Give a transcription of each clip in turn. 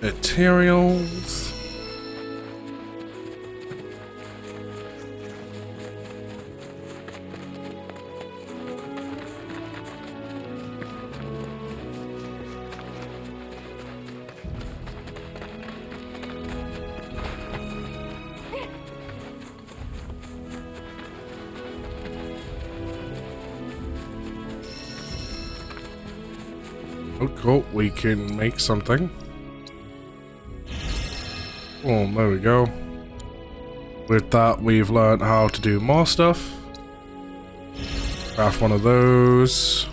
Materials. Oh, cool. We can make something. Oh, there we go. With that, we've learned how to do more stuff. Craft one of those.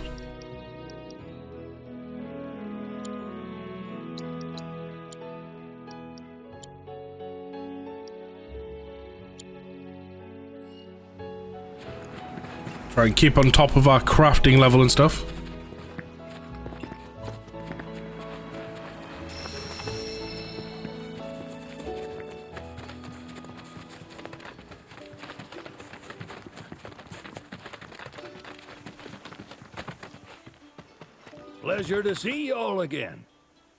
Try and keep on top of our crafting level and stuff. Pleasure to see you all again,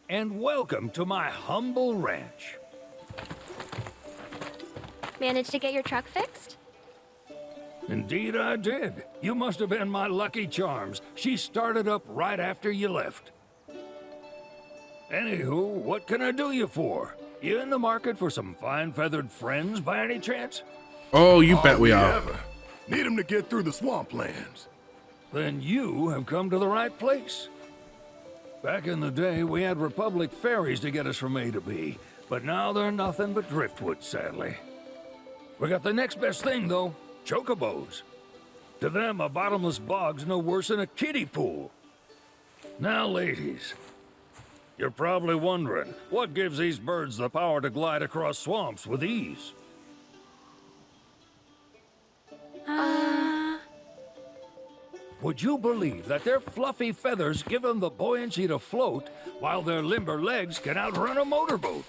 and welcome to my humble ranch. Managed to get your truck fixed? Indeed I did. You must have been my lucky charms. She started up right after you left. Anywho, what can I do you for? You in the market for some fine feathered friends by any chance? Oh, you bet we are. Need him to get through the swamplands. Then you have come to the right place. Back in the day, we had Republic ferries to get us from A to B, but now they're nothing but driftwood, sadly. We got the next best thing, though, chocobos. To them, a bottomless bog's no worse than a kiddie pool. Now, ladies, you're probably wondering, what gives these birds the power to glide across swamps with ease? Would you believe that their fluffy feathers give them the buoyancy to float, while their limber legs can outrun a motorboat?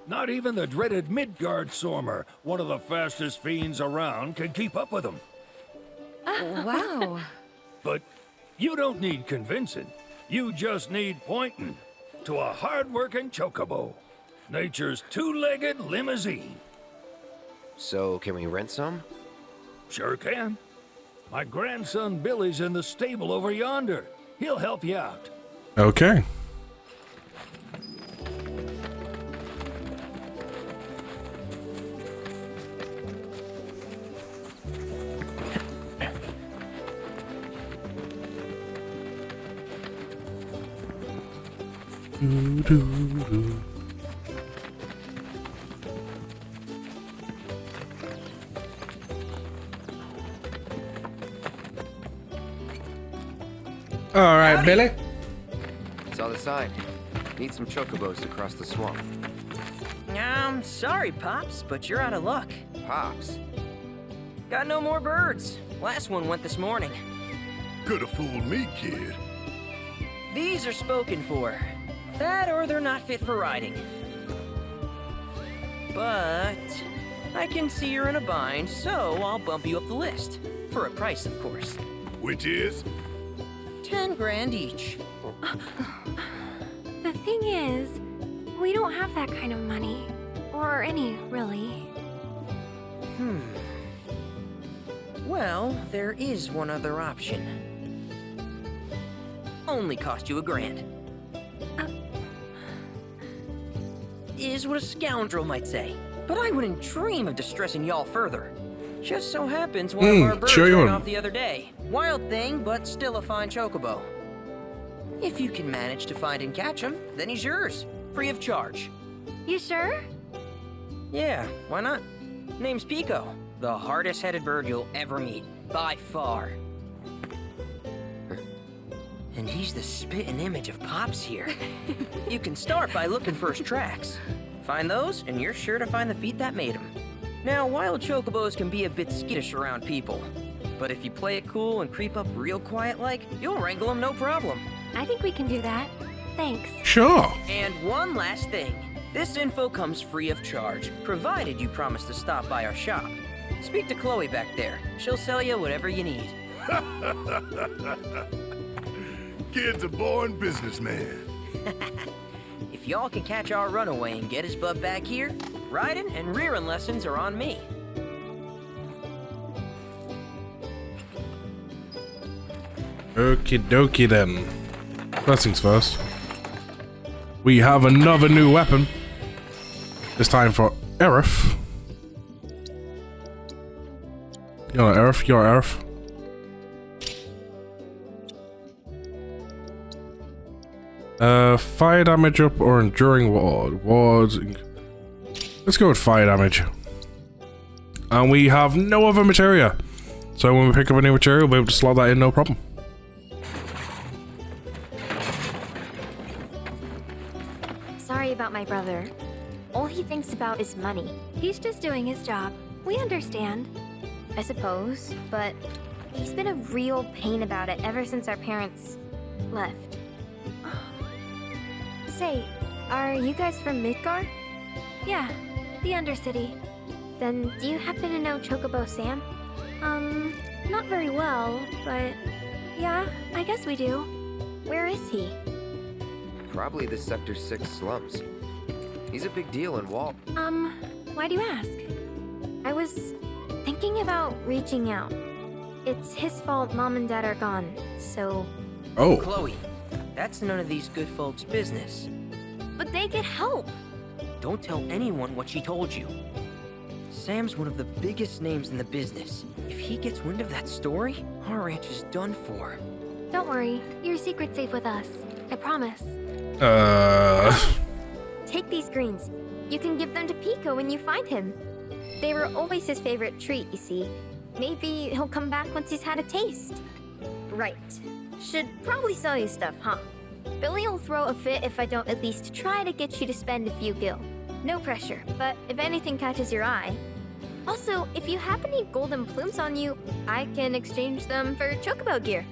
Not even the dreaded Midgard Sormer, one of the fastest fiends around, can keep up with them. Wow. But you don't need convincing. You just need pointing to a hard-working chocobo. Nature's two-legged limousine. So, can we rent some? Sure can. My grandson Billy's in the stable over yonder. He'll help you out. Okay. All right, Billy. Saw the sign. Need some chocobos to cross the swamp. I'm sorry, Pops, but you're out of luck. Pops. Got no more birds. Last one went this morning. Could've fooled me, kid. These are spoken for. That or they're not fit for riding. But I can see you're in a bind, so I'll bump you up the list. For a price, of course. Which is? 10 grand each. The thing is, we don't have that kind of money. Or any, really. Well, there is one other option. Only cost you $1,000. Is what a scoundrel might say. But I wouldn't dream of distressing y'all further. Just so happens one of our birds sure you ran wouldn't. off the other day. Wild thing, but still a fine chocobo. If you can manage to find and catch him, then he's yours. Free of charge. You sure? Yeah, why not? Name's Pico. The hardest-headed bird you'll ever meet. By far. And he's the spitting image of Pops here. You can start by looking for his tracks. Find those, and you're sure to find the feet that made him. Now, wild chocobos can be a bit skittish around people. But if you play it cool and creep up real quiet-like, you'll wrangle them no problem. I think we can do that. Thanks. Sure. And one last thing. This info comes free of charge, provided you promise to stop by our shop. Speak to Chloe back there. She'll sell you whatever you need. Kid's a born businessman. If If y'all can catch our runaway and get his butt back here, riding and rearing lessons are on me. Okie dokie then. First things first. We have another new weapon. This time for Aerith. You're not Aerith, you're Aerith. Fire damage up or enduring ward. Wards. Let's go with fire damage. And we have no other materia. So when we pick up a new material, we'll be able to slot that in no problem. Sorry about my brother. All he thinks about is money. He's just doing his job. We understand. I suppose, but he's been a real pain about it ever since our parents left. Say, are you guys from Midgar? Yeah, the Undercity. Then do you happen to know Chocobo Sam? Not very well, but yeah, I guess we do. Where is he? Probably the Sector 6 slums. He's a big deal in Wall. Why do you ask? I was thinking about reaching out. It's his fault Mom and Dad are gone, so... Oh. Chloe, that's none of these good folks' business. But they get help! Don't tell anyone what she told you. Sam's one of the biggest names in the business. If he gets wind of that story, our ranch is done for. Don't worry, your secret's safe with us. I promise. Take these greens. You can give them to Pico when you find him. They were always his favorite treat, you see. Maybe he'll come back once he's had a taste. Right. Should probably sell you stuff, huh? Billy will throw a fit if I don't at least try to get you to spend a few gil. No pressure, but if anything catches your eye. Also, if you have any golden plumes on you, I can exchange them for chocobo gear.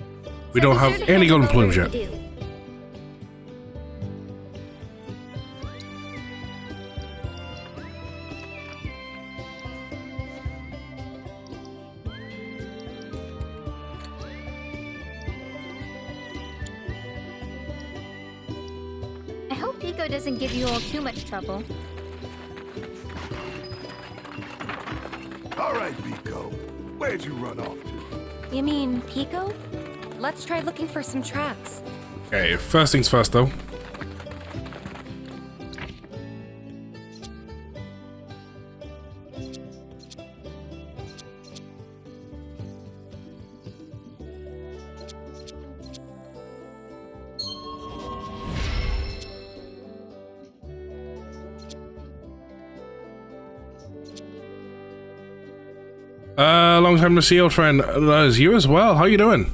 We So don't be have sure to any hand golden them over plumes when yet. you do. I hope Pico doesn't give you all too much trouble. All right, Pico. Where'd you run off to? You mean Pico? Let's try looking for some tracks. Okay, first things first though. Long time to see, old friend. That is you as well. How you doing?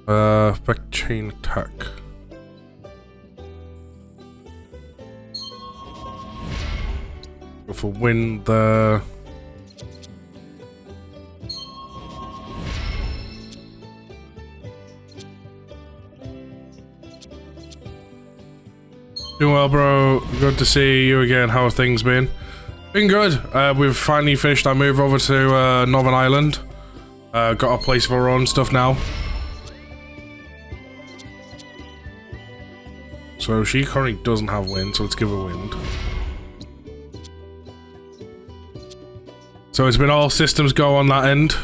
Back chain attack. Go for wind there. Doing well, bro. Good to see you again. How have things been? Been good. We've finally finished our move over to Northern Ireland. Got a place of our own stuff now. So she currently doesn't have wind, so let's give her wind. So it's been all systems go on that end.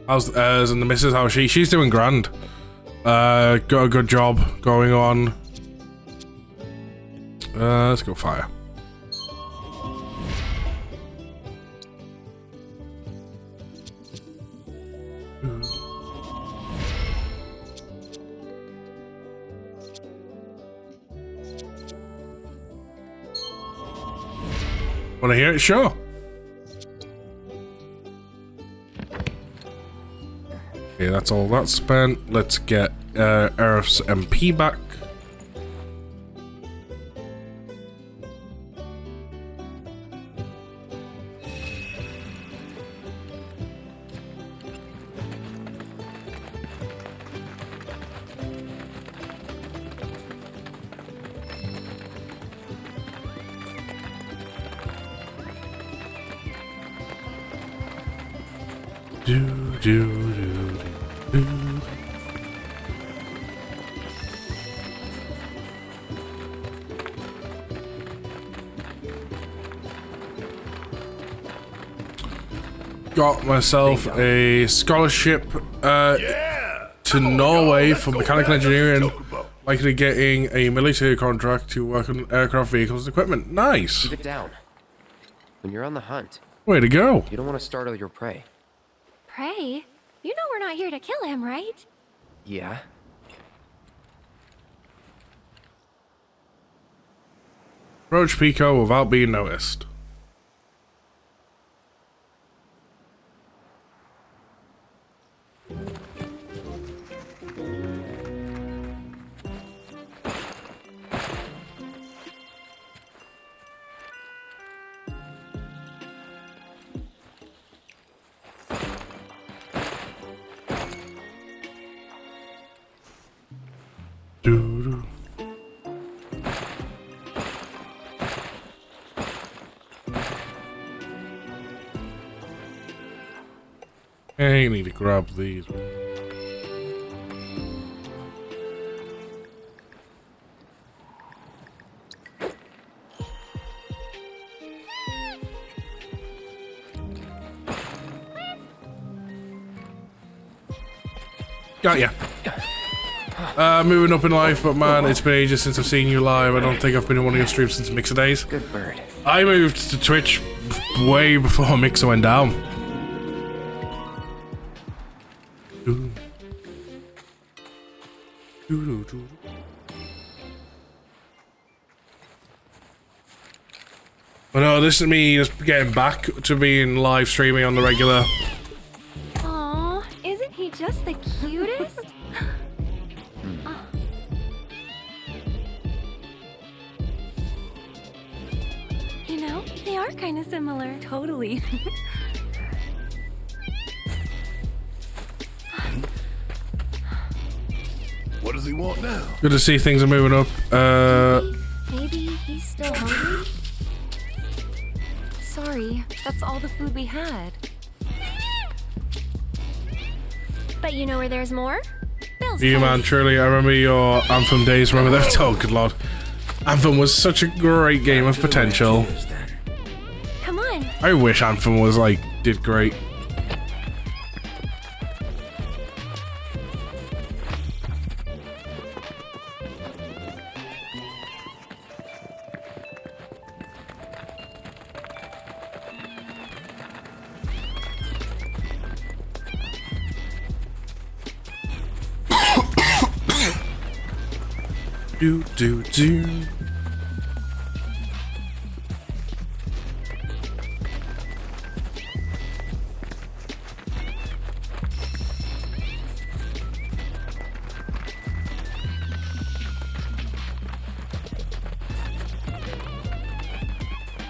How's and the missus? How's she? She's doing grand. Got a good job going on. Let's go fire. Wanna hear it? Sure. Okay, that's all that's spent. Let's get Aerith's MP back. got myself a scholarship to Norway for mechanical engineering, likely getting a military contract to work on aircraft vehicles and equipment. Nice. Keep it down. When you're on the hunt, Way to go. you don't want to startle your prey. Pray? You know we're not here to kill him, right? Yeah? Approach Pico without being noticed. Doo-doo. I need to grab these. Got ya. Moving up in life, but man, it's been ages since I've seen you live. I don't think I've been in one of your streams since Mixer days. Good bird. I moved to Twitch way before Mixer went down. Doo. Doo-doo-doo. But no, this is me just getting back to being live streaming on the regular. Aw, isn't he just the cutest? Oh. You know, they are kind of similar. Totally. What does he want now? Good to see things are moving up. Maybe he's still hungry? Sorry, that's all the food we had. But you know where there's more? Bill's You man, place. truly, I remember your Anthem days. Remember that? Oh, good lord. Anthem was such a great game of potential. Come on. I wish Anthem was like, did great. Do do do.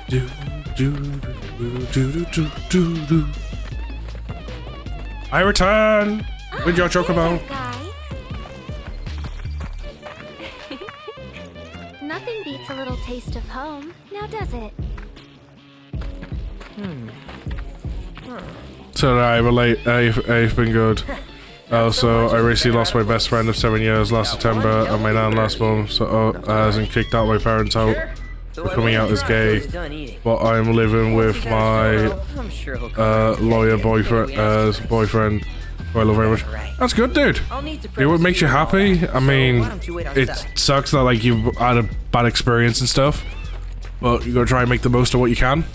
Do do do do do do do. I return with your chocobo. There's that guy. Nothing beats a little taste of home, now does it? So I relate. I've been good. Also, I recently lost my best friend of 7 years last September, and my nan last month. So hasn't kicked out my parents out for coming out as gay. But I'm living with my lawyer boyfriend, who I love very much. That's good, dude. It what makes you happy. I mean, it sucks that like you've had a bad experience and stuff, but you gotta try and make the most of what you can.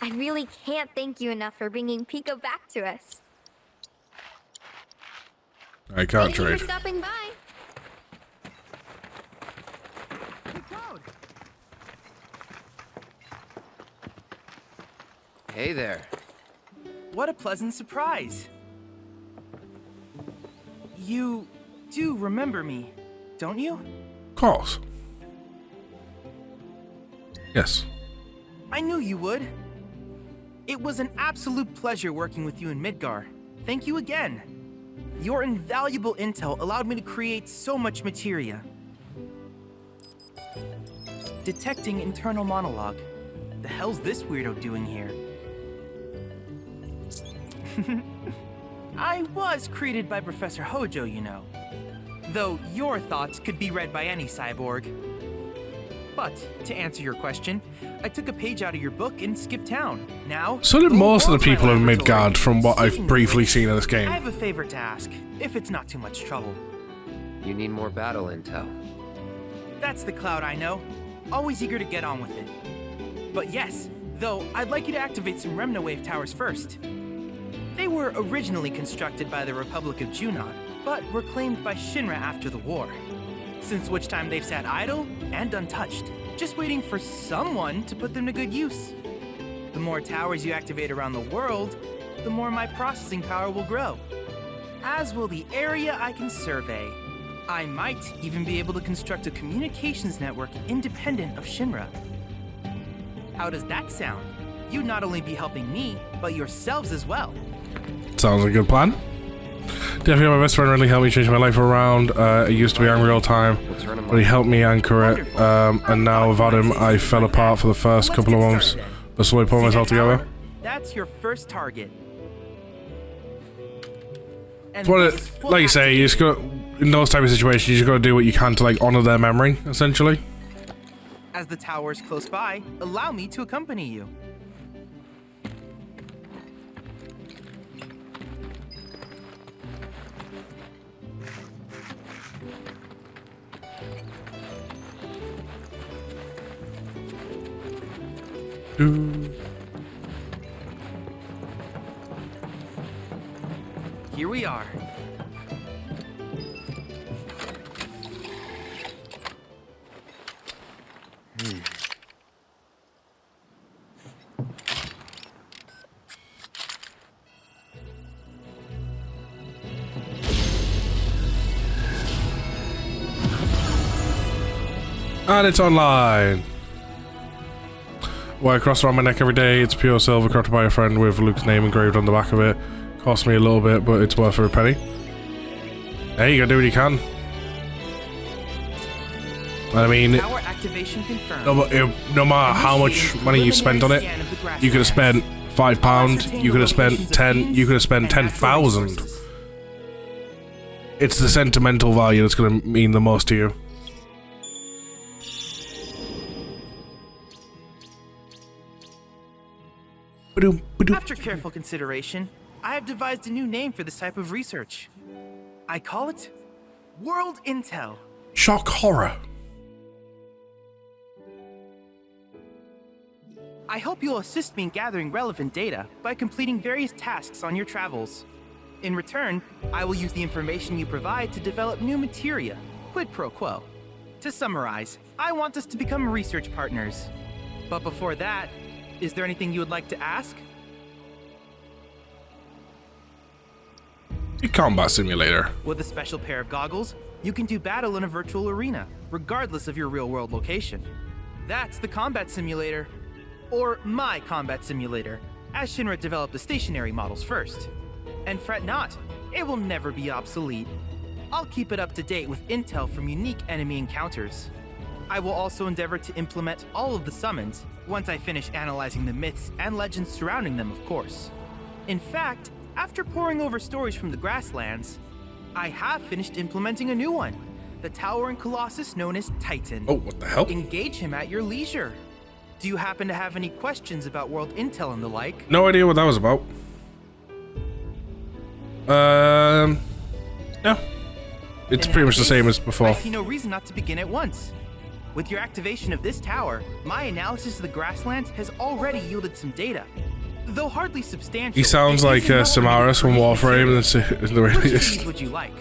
I really can't thank you enough for bringing Pico back to us. I can't Thank you trade. for stopping by. Hey there. What a pleasant surprise. You do remember me, don't you? Of course. Yes. I knew you would. It was an absolute pleasure working with you in Midgar. Thank you again. Your invaluable intel allowed me to create so much materia. Detecting internal monologue. The hell's this weirdo doing here? I was created by Professor Hojo, you know. Though your thoughts could be read by any cyborg. But, to answer your question, I took a page out of your book and skipped town. Now, So did go most of the explore my people in laboratory. Midgard from what I've Speaking of briefly which, seen in this game. I have a favor to ask, if it's not too much trouble. You need more battle intel. That's the Cloud I know. Always eager to get on with it. But yes, though, I'd like you to activate some Remna Wave towers first. They were originally constructed by the Republic of Junon, but were claimed by Shinra after the war. Since which time they've sat idle and untouched, just waiting for someone to put them to good use. The more towers you activate around the world, the more my processing power will grow. As will the area I can survey. I might even be able to construct a communications network independent of Shinra. How does that sound? You'd not only be helping me, but yourselves as well. Sounds like a good plan. Definitely my best friend really helped me change my life around. I used to be angry all the time, We'll turn him but he helped me anchor it. And now without him, I fell apart for the first Let's couple of get months. started then. But slowly pulling See that myself together. tower? That's your first target. And Well, this will like you say, you just got in those type of situations, you just got to do what you can to like honor their memory, essentially. As the tower is close by, allow me to accompany you. Here we are. And it's online. Wear across around my neck every day. It's pure silver crafted by a friend with Luke's name engraved on the back of it. Cost me a little bit, but it's worth every penny. Hey, you gotta do what you can. I mean, Tower activation confirmed. no matter how much money you spent on it, you could have spent £5, you could have spent 10, you could have spent 10,000. It's the sentimental value that's gonna mean the most to you. After careful consideration, I have devised a new name for this type of research. I call it World Intel. Shock horror. I hope you'll assist me in gathering relevant data by completing various tasks on your travels. In return, I will use the information you provide to develop new materia, quid pro quo. To summarize, I want us to become research partners. But before that, is there anything you would like to ask? A combat simulator. With a special pair of goggles, you can do battle in a virtual arena, regardless of your real-world location. That's the combat simulator. Or my combat simulator, as Shinra developed the stationary models first. And fret not, it will never be obsolete. I'll keep it up to date with intel from unique enemy encounters. I will also endeavor to implement all of the summons, once I finish analyzing the myths and legends surrounding them, of course. In fact, after poring over stories from the grasslands, I have finished implementing a new one, the towering colossus known as Titan. Oh, what the hell? Engage him at your leisure. Do you happen to have any questions about world intel and the like? No idea what that was about. No. It's In pretty that much the case, same as I before. see no reason not to begin at once. With your activation of this tower, my analysis of the grasslands has already yielded some data. Though hardly substantial. He sounds it like is enough for me to Samaras from create Warframe material. in the way Which it of is. these would you like?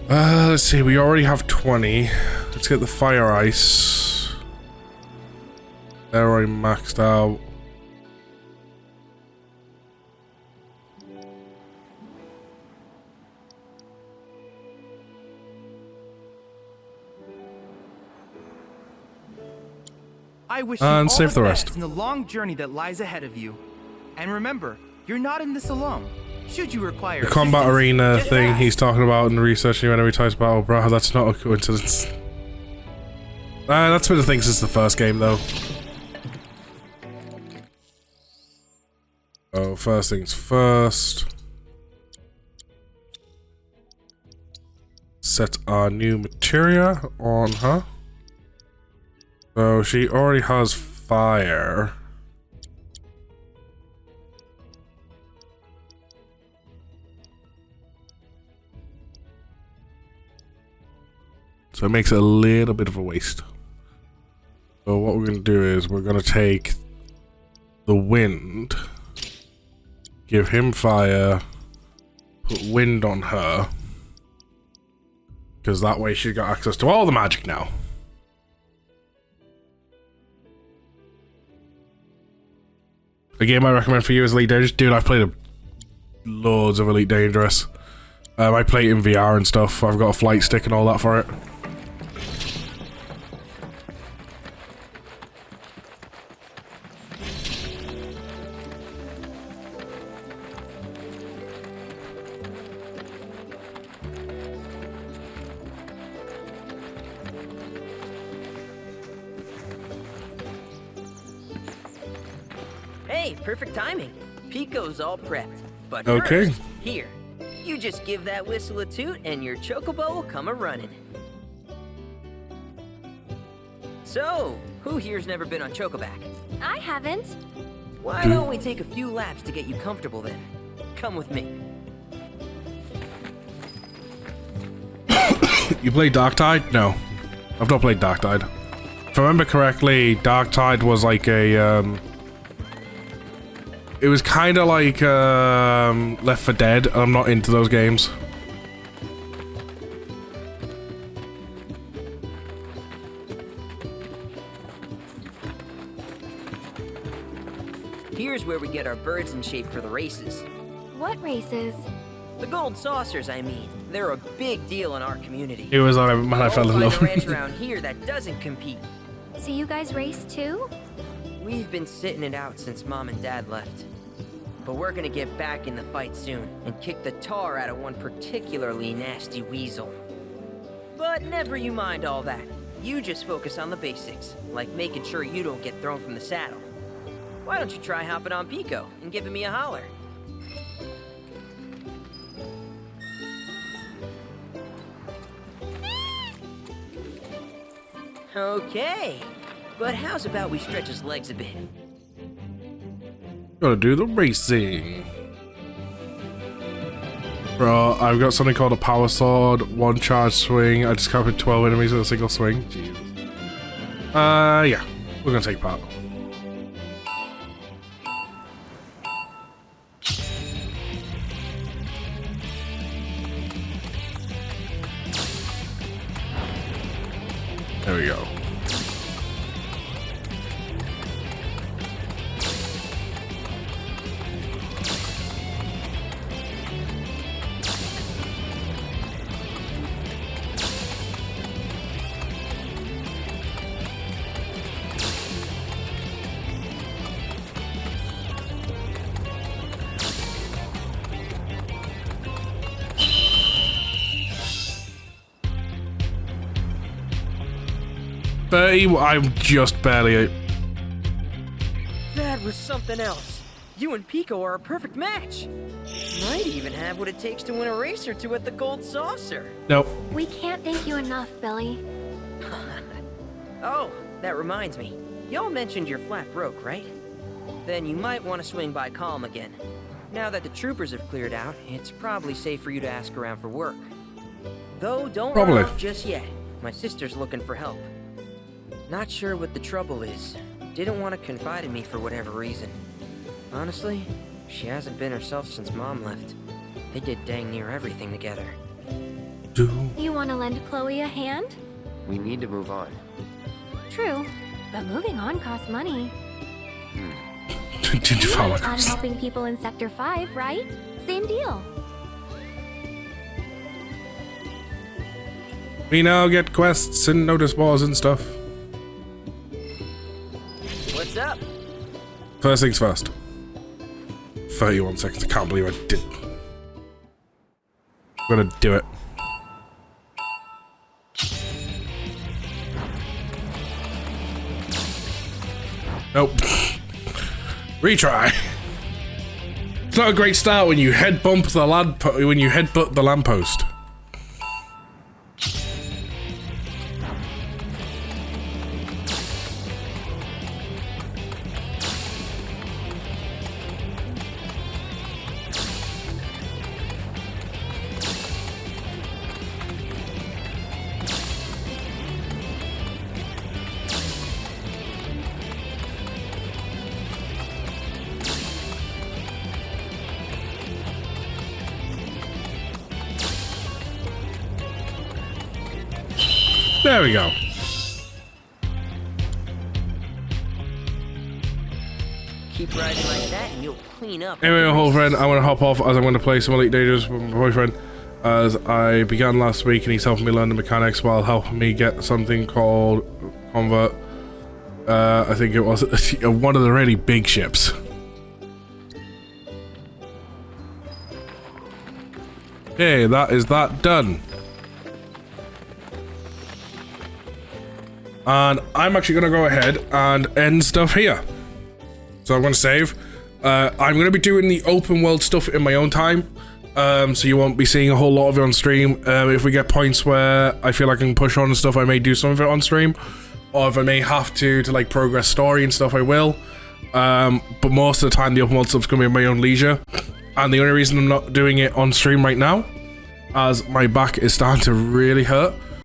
Let's see, we already have 20. Let's get the fire ice. They're already maxed out. I wish you And all save the rest. best in the long journey that lies ahead of you. And remember, you're not in this alone. Should you require The combat assistance, arena get thing fast. he's talking about in the research and enemy types battle, bro, that's not a coincidence. That's been the thing since the first game, though. Oh, first things first. Set our new materia on her. So she already has fire. So it makes it a little bit of a waste. So what we're going to do is we're going to take the wind, give him fire, put wind on her, because that way she's got access to all the magic now. The game I recommend for you is Elite Dangerous. Dude, I've played loads of Elite Dangerous. I play it in VR and stuff. I've got a flight stick and all that for it. Hey, perfect timing. Pico's all prepped. But Okay. first, here, you just give that whistle a toot and your chocobo will come a-running. So, who here's never been on Chocoback? I haven't. Why don't we take a few laps to get you comfortable then? Come with me. You play Darktide? No. I've not played Darktide. If I remember correctly, Darktide was like a, it was kind of like, Left 4 Dead, and I'm not into those games. Here's where we get our birds in shape for the races. What races? The gold saucers, I mean. They're a big deal in our community. It was when I fell in Don't love. find a ranch around here that doesn't compete. So you guys race too? We've been sitting it out since Mom and Dad left. But we're gonna get back in the fight soon and kick the tar out of one particularly nasty weasel. But never you mind all that. You just focus on the basics, like making sure you don't get thrown from the saddle. Why don't you try hopping on Pico and giving me a holler? Okay, but how's about we stretch his legs a bit? Gotta do the racing. Bro, I've got something called a power sword, one charge swing. I discovered 12 enemies in a single swing. Jesus. Yeah. We're gonna take part. There we go. I'm just barely. That was something else. You and Pico are a perfect match. Might even have what it takes to win a race or two at the Gold Saucer. Nope. We can't thank you enough, Billy. Oh, that reminds me. Y'all mentioned your flat broke, right? Then you might want to swing by Calm again. Now that the troopers have cleared out, it's probably safe for you to ask around for work. Though don't run off just yet. My sister's looking for help. Not sure what the trouble is. Didn't want to confide in me for whatever reason. Honestly, she hasn't been herself since Mom left. They did dang near everything together. You want to lend Chloe a hand? We need to move on. True, but moving on costs money. Did you follow I'm us? helping people in Sector 5, right? Same deal. We now get quests and notice boards and stuff. What's up? First things first. 31 seconds. I can't believe I did. I'm gonna do it. Nope. Retry. It's not a great start when you head bump the headbutt the lamppost. There we go. Keep riding like that and you'll clean up. Anyway, my whole friend, I'm going to hop off as I'm going to play some Elite Dangerous with my boyfriend. As I began last week and he's helping me learn the mechanics while helping me get something called Convert. I think it was one of the really big ships. Okay, that is that done. And I'm actually going to go ahead and end stuff here. So I'm going to save. I'm going to be doing the open world stuff in my own time. So you won't be seeing a whole lot of it on stream. If we get points where I feel like I can push on and stuff, I may do some of it on stream. Or if I may have to like progress story and stuff, I will. But most of the time the open world stuff's going to be in my own leisure. And the only reason I'm not doing it on stream right now, as my back is starting to really hurt,